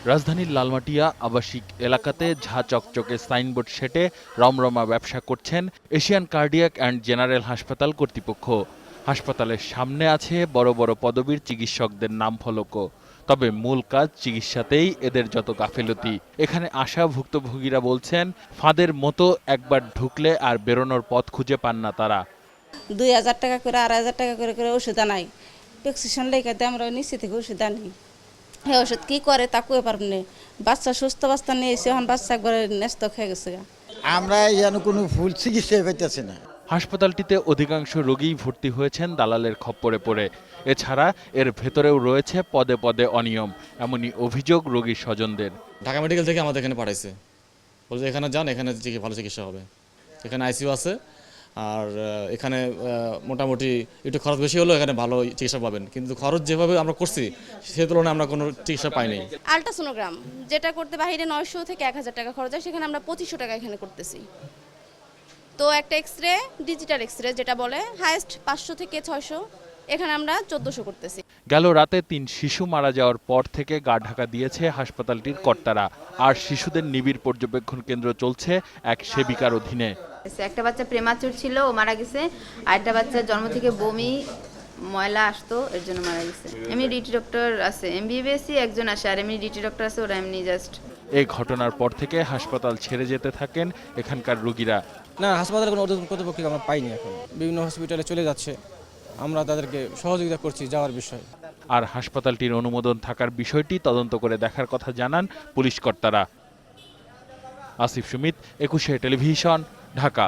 রাজধানীর লালমাটিয়া আবাসিক এলাকাতে ঝাঁ চকচকে সাইনবোর্ড সেটে রমরমা ব্যবসা করছেন এশিয়ান কার্ডিয়াক অ্যান্ড জেনারেল হাসপাতাল কর্তৃপক্ষ। হাসপাতালের সামনে আছে বড় বড় পদবীর চিকিৎসকদের নাম ফলকও। তবে মূল কাজ চিকিৎসাতেই এদের যত গাফেলতি। এখানে আসা ভুক্তভোগীরা বলছেন, ফাঁদের মতো একবার ঢুকলে আর বেরোনোর পথ খুঁজে পান না তারা। 2000 টাকা করে 2500 টাকা করে করে ওষুধ আনাই, প্রেসক্রিপশন লেখা দিয়ে আমরা নিচে থেকে ওষুধ আনি। এই ওষুধ কী করে তা কয়ে পারব না। বাচ্চা সুস্থ বাচ্চা নিয়ে এসে এখন বাচ্চা একবার ন্যস্ত হয়ে গেছে। আমরা যেন কোনো ফুল চিকিৎসা পাইতেছি না। হাসপাতালটিতে অধিকাংশ রোগীই ভর্তি হয়েছেন দালালের খপ্পরে পড়ে। এছাড়া এর ভেতরেও রয়েছে পদে পদে অনিয়ম, এমনই অভিযোগ রোগীর স্বজনদের। ঢাকা মেডিকেল থেকে আমাদের এখানে পাঠাইছে, বলছে এখানে যান, এখানে ভালো চিকিৎসা হবে, এখানে আইসিইউ আছে, আর এখানে মোটামুটি একটু খরচ বেশি হলেও এখানে ভালো চিকিৎসা পাবেন। কিন্তু খরচ যেভাবে আমরা করছি সে তুলনায় আমরা কোনো চিকিৎসা পাইনি। আল্ট্রাসোনোগ্রাম যেটা করতে বাইরে 900 থেকে 1000 টাকা খরচ হয়, সেখানে আমরা 2500 টাকা এখানে করতেছি। তো একটা এক্সরে, ডিজিটাল এক্সরে যেটা বলে, হাইয়েস্ট 500 থেকে 600, এখানে আমরা 1400 করতেছি। গেল রাতে 3 শিশু মারা যাওয়ার পর থেকে গা ঢাকা দিয়েছে হাসপাতালটির কর্তারা। আর শিশুদের নিবিড় পর্যবেক্ষণ কেন্দ্র চলছে এক সেবিকার অধীনে। একটা বাচ্চা প্রেমাচুর ছিল, ও মারা গেছে। আর একটা বাচ্চা জন্ম থেকে বমি ময়লা আসতো, এর জন্য মারা গেছে। এমনি ডিটি ডক্টর আছে, এমবিবিএসসি একজন আসে, আর এমনি ডিটি ডক্টর আছে, ওরা এমনি জাস্ট। এই ঘটনার পর থেকে হাসপাতাল ছেড়ে যেতে থাকেন এখানকার রোগীরা। না, হাসপাতালে কোনো ঊর্ধ্বতন কর্তৃপক্ষকে আমরা পাইনি। এখন বিভিন্ন হসপিটালে চলে যাচ্ছে, আমরা তাদেরকে সহযোগিতা করছি যাওয়ার বিষয়ে। আর হাসপাতালটির অনুমোদন থাকার বিষয়টি তদন্ত করে দেখার কথা জানান পুলিশ কর্তারা। আসিফ সুমিত, 21 টেলিভিশন, ঢাকা।